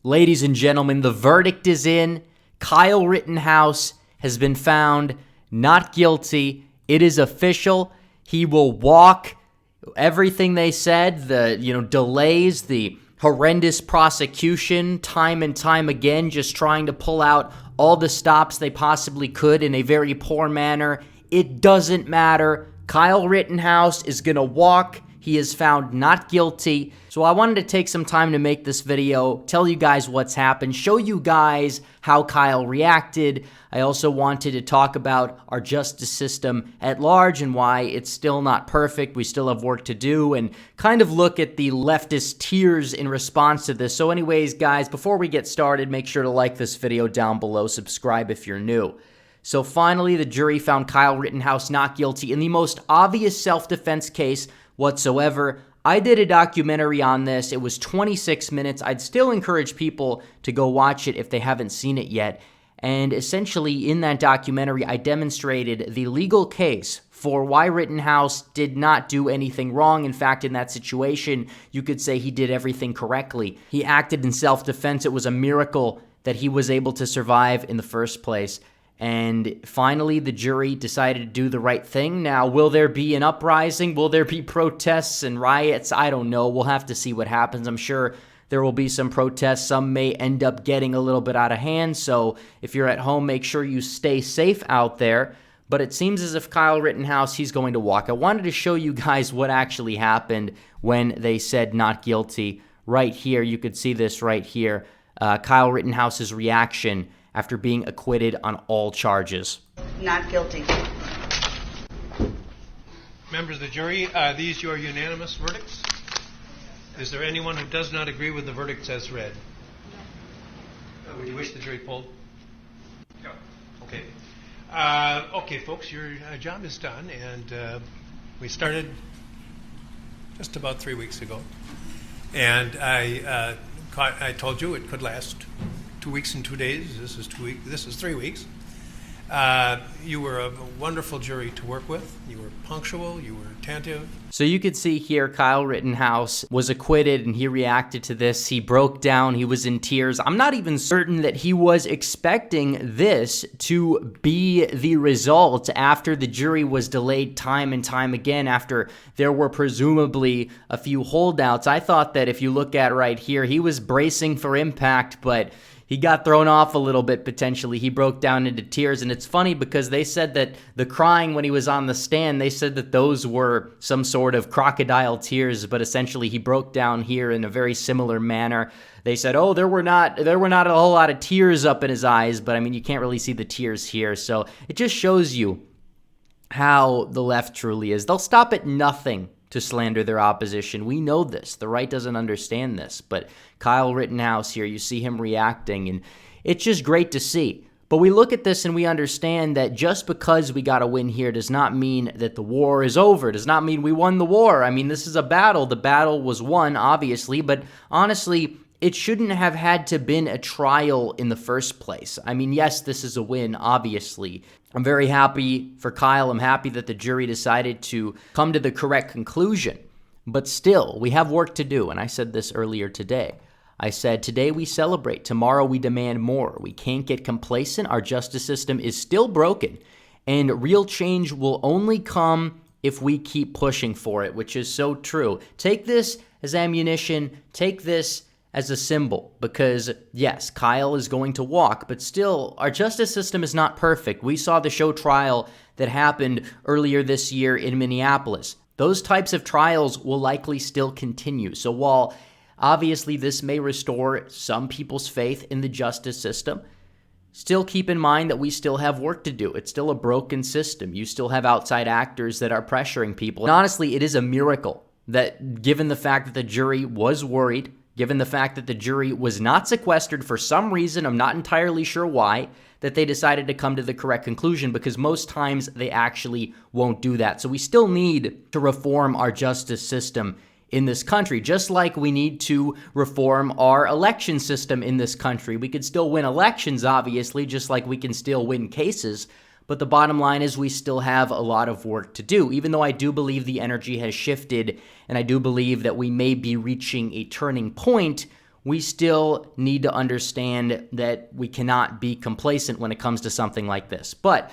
Ladies and gentlemen, the verdict is in. Kyle Rittenhouse has been found not guilty. It is official. He will walk. Everything they said, the delays, the horrendous prosecution, time and time again, just trying to pull out all the stops they possibly could in a very poor manner. It doesn't matter. Kyle Rittenhouse is going to walk. He is found not guilty. So I wanted to take some time to make this video, tell you guys what's happened, show you guys how Kyle reacted. I also wanted to talk about our justice system at large and why it's still not perfect. We still have work to do, and kind of look at the leftist tears in response to this. So anyways, guys, before we get started, make sure to like this video down below, subscribe if you're new. So finally, the jury found Kyle Rittenhouse not guilty in the most obvious self-defense case whatsoever. I did a documentary on this. It was 26 minutes. I'd still encourage people to go watch it if they haven't seen it yet. And essentially, in that documentary, I demonstrated the legal case for why Rittenhouse did not do anything wrong. In fact, in that situation, you could say he did everything correctly. He acted in self-defense. It was a miracle that he was able to survive in the first place. And finally, the jury decided to do the right thing. Now, will there be an uprising? Will there be protests and riots? I don't know. We'll have to see what happens. I'm sure there will be some protests. Some may end up getting a little bit out of hand. So if you're at home, make sure you stay safe out there. But it seems as if Kyle Rittenhouse, he's going to walk. I wanted to show you guys what actually happened when they said not guilty. Right here, you could see this right here. Kyle Rittenhouse's reaction after being acquitted on all charges. Not guilty. Members of the jury, are these your unanimous verdicts? Is there anyone who does not agree with the verdicts as read? Would you wish the jury polled? No. Okay. Okay, folks, your job is done, and we started just about 3 weeks ago. And I told you it could last 2 weeks and 2 days. This is 2 weeks. This is 3 weeks. You were a wonderful jury to work with. You were punctual. You were attentive. So you could see here Kyle Rittenhouse was acquitted, and he reacted to this. He broke down. He was in tears. I'm not even certain that he was expecting this to be the result after the jury was delayed time and time again, after there were presumably a few holdouts. I thought that if you look at right here, he was bracing for impact, but he got thrown off a little bit, potentially. He broke down into tears, and it's funny because they said that the crying when he was on the stand, they said that those were some sort of crocodile tears, but essentially he broke down here in a very similar manner. They said, oh, there were not a whole lot of tears up in his eyes, but I mean, you can't really see the tears here, so it just shows you how the left truly is. They'll stop at nothing to slander their opposition. We know this. The right doesn't understand this. But Kyle Rittenhouse here, you see him reacting, and it's just great to see. But we look at this and we understand that just because we got a win here does not mean that the war is over, does not mean we won the war. I mean, this is a battle. The battle was won, obviously, but honestly, it shouldn't have had to been a trial in the first place. I mean, yes, this is a win, obviously. I'm very happy for Kyle. I'm happy that the jury decided to come to the correct conclusion. But still, we have work to do, and I said this earlier today. I said, today we celebrate, tomorrow we demand more. We can't get complacent. Our justice system is still broken, and real change will only come if we keep pushing for it, which is so true. Take this as ammunition. Take this as a symbol, because yes, Kyle is going to walk, but still, our justice system is not perfect. We saw the show trial that happened earlier this year in Minneapolis. Those types of trials will likely still continue. So while obviously this may restore some people's faith in the justice system, still keep in mind that we still have work to do. It's still a broken system. You still have outside actors that are pressuring people. And honestly, it is a miracle that, given the fact that the jury was worried, given the fact that the jury was not sequestered for some reason, I'm not entirely sure why, that they decided to come to the correct conclusion, because most times they actually won't do that. So we still need to reform our justice system in this country, just like we need to reform our election system in this country. We could still win elections, obviously, just like we can still win cases. But the bottom line is we still have a lot of work to do, even though I do believe the energy has shifted, and I do believe that we may be reaching a turning point. we still need to understand that we cannot be complacent when it comes to something like this. But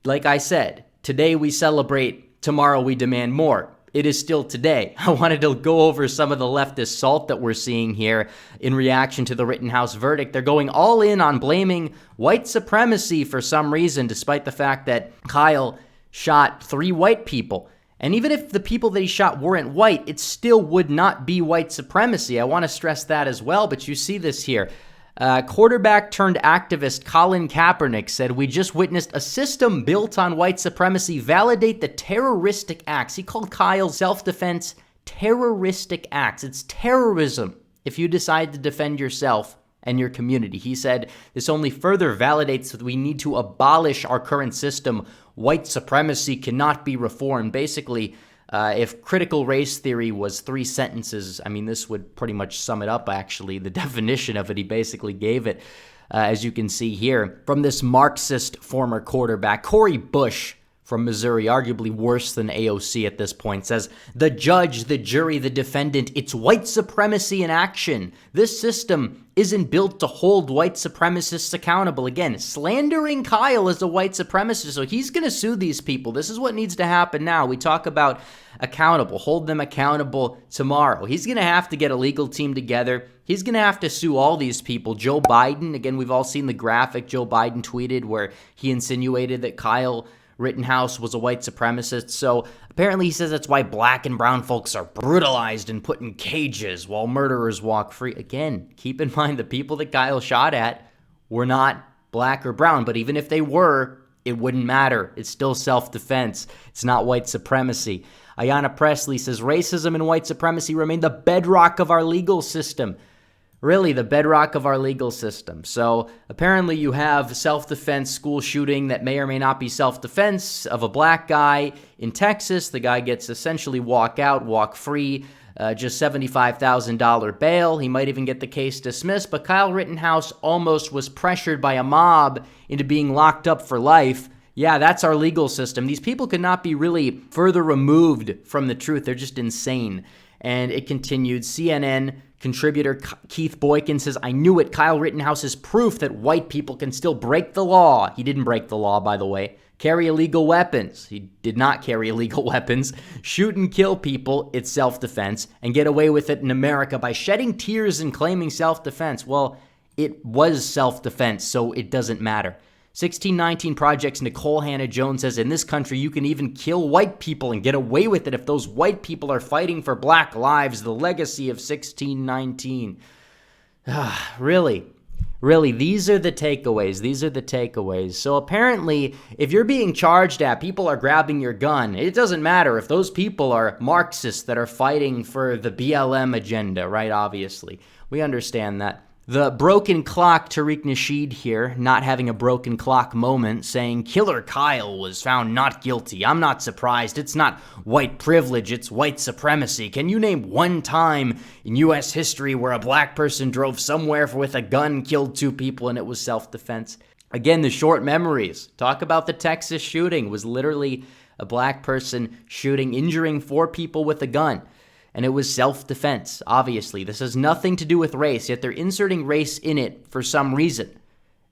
like I said, today we celebrate, tomorrow we demand more. It is still today. I wanted to go over some of the leftist salt that we're seeing here in reaction to the Rittenhouse verdict. They're going all in on blaming white supremacy for some reason, despite the fact that Kyle shot 3 white people. And even if the people that he shot weren't white, it still would not be white supremacy. I want to stress that as well, but you see this here. Quarterback turned activist Colin Kaepernick said, "We just witnessed a system built on white supremacy validate the terroristic acts." He called Kyle's self-defense terroristic acts. It's terrorism if you decide to defend yourself and your community. He said, "This only further validates that we need to abolish our current system. White supremacy cannot be reformed." Basically, if critical race theory was 3 sentences, I mean, this would pretty much sum it up, actually. The definition of it, he basically gave it, as you can see here, from this Marxist former quarterback. Cori Bush from Missouri, arguably worse than AOC at this point, says, "The judge, the jury, the defendant, it's white supremacy in action. This system isn't built to hold white supremacists accountable." Again, slandering Kyle as a white supremacist, so he's going to sue these people. This is what needs to happen now. We talk about accountable, hold them accountable tomorrow. He's going to have to get a legal team together. He's going to have to sue all these people. Joe Biden, again, we've all seen the graphic Joe Biden tweeted where he insinuated that Kyle Rittenhouse was a white supremacist. So apparently he says that's why black and brown folks are brutalized and put in cages while murderers walk free. Again, keep in mind the people that Kyle shot at were not black or brown, but even if they were, it wouldn't matter. It's still self-defense. It's not white supremacy. Ayanna Presley says, "Racism and white supremacy remain the bedrock of our legal system." Really, the bedrock of our legal system. So apparently you have self-defense school shooting that may or may not be self-defense of a black guy in Texas. The guy gets essentially walk free, just $75,000 bail. He might even get the case dismissed. But Kyle Rittenhouse almost was pressured by a mob into being locked up for life. Yeah, that's our legal system. These people could not be really further removed from the truth. They're just insane. And it continued. CNN contributor Keith Boykin says, "I knew it. Kyle Rittenhouse is proof that white people can still break the law." He didn't break the law, by the way. Carry illegal weapons. He did not carry illegal weapons. Shoot and kill people. It's self-defense. And get away with it in America by shedding tears and claiming self-defense. Well, it was self-defense, so it doesn't matter. 1619 Project's Nicole Hannah-Jones says, "In this country, you can even kill white people and get away with it if those white people are fighting for black lives. The legacy of 1619. Really, these are the takeaways. So apparently, if you're being charged at, people are grabbing your gun. It doesn't matter if those people are Marxists that are fighting for the BLM agenda, right? Obviously. We understand that. The broken clock, Tariq Nasheed here, not having a broken clock moment, saying, "Killer Kyle was found not guilty. I'm not surprised. It's not white privilege, it's white supremacy. Can you name one time in U.S. history where a black person drove somewhere with a gun, killed 2 people, and it was self-defense?" Again, the short memories. Talk about the Texas shooting. It was literally a black person shooting, injuring 4 people with a gun. And it was self-defense, obviously. This has nothing to do with race, yet they're inserting race in it for some reason.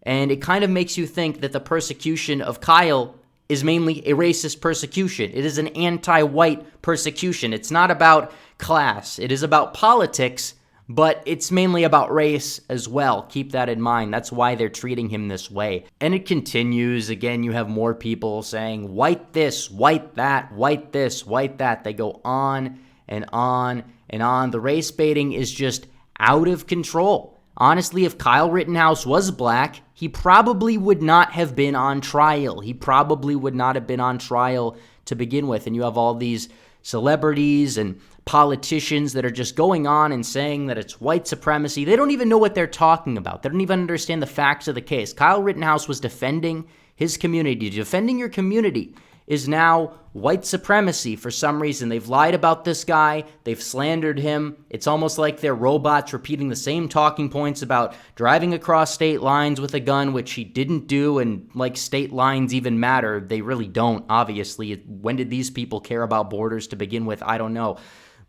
And it kind of makes you think that the persecution of Kyle is mainly a racist persecution. It is an anti-white persecution. It's not about class. It is about politics, but it's mainly about race as well. Keep that in mind. That's why they're treating him this way. And it continues. Again, you have more people saying, white this, white that, white this, white that. They go on and on and on. The race baiting is just out of control. Honestly, if Kyle Rittenhouse was black, he probably would not have been on trial. He probably would not have been on trial to begin with. And you have all these celebrities and politicians that are just going on and saying that it's white supremacy. They don't even know what they're talking about. They don't even understand the facts of the case. Kyle Rittenhouse was defending his community. Defending your community is now white supremacy for some reason. They've lied about this guy. They've slandered him. It's almost like they're robots repeating the same talking points about driving across state lines with a gun, which he didn't do, and like state lines even matter. They really don't, obviously. When did these people care about borders to begin with? I don't know.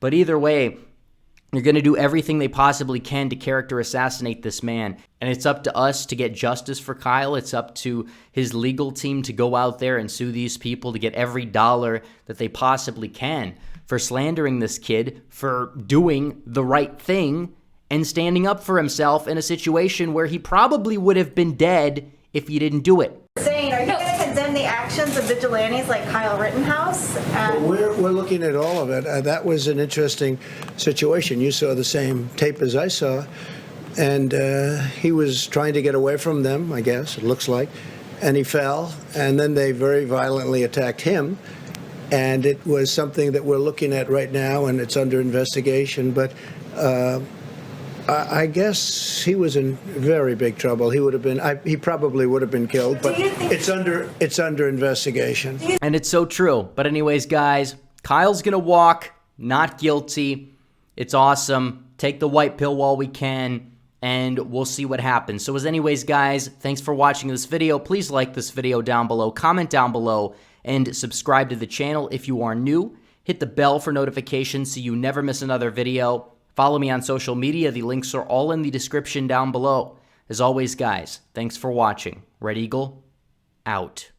But either way, They're going to do everything they possibly can to character assassinate this man. And it's up to us to get justice for Kyle. It's up to his legal team to go out there and sue these people to get every dollar that they possibly can for slandering this kid, for doing the right thing and standing up for himself in a situation where he probably would have been dead if he didn't do it. Saying, are you going to condemn the actions of vigilantes like Kyle Rittenhouse? We're looking at all of it. That was an interesting situation. You saw the same tape as I saw, and he was trying to get away from them, I guess, it looks like, and he fell, and then they very violently attacked him, and it was something that we're looking at right now, and it's under investigation, but I guess he was in very big trouble. He would have been. He probably would have been killed. But it's under investigation. And it's so true. But anyways, guys, Kyle's gonna walk not guilty. It's awesome. Take the white pill while we can, and we'll see what happens. So, as anyways, guys, thanks for watching this video. Please like this video down below, comment down below, and subscribe to the channel if you are new. Hit the bell for notifications so you never miss another video. Follow me on social media. The links are all in the description down below. As always, guys, thanks for watching. Red Eagle, out.